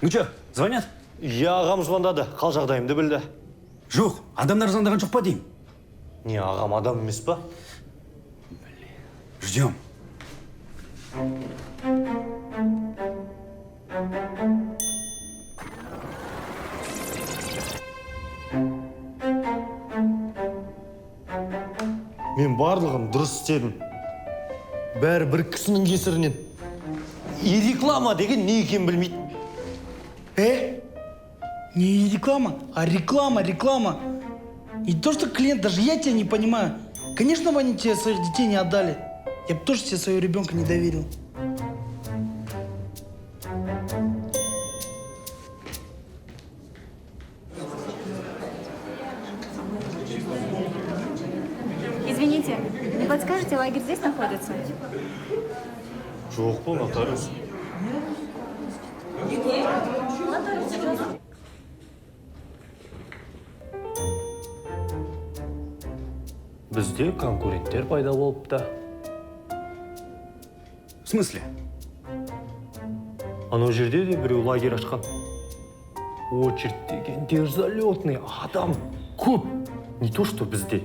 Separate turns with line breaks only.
Ну чё, звонят?
Иә, ағам звондады, қал жағдайымды білді.
Жоқ, адамдар звондаған жоқ па деймін.
Не, ағам адам емес па?
Ждем.
Мен барлығын дұрыс істедім. Бәрі бір кісінің кесірінен. И реклама деген не екенін білмейді.
Не реклама, а реклама. И то, что клиент, даже я тебя не понимаю. Конечно, бы они тебе своих детей не отдали. Я бы тоже тебе своего ребенка не доверил.
Извините, не подскажете, лагерь здесь находится?
Жоқ бұл нотариус. Бізде конкуренттер пайда болыпты.
В смысле?
Анау жерде де біреу лагерь ашқан. Очередь деген залетный адам көп. Не то, что бізде.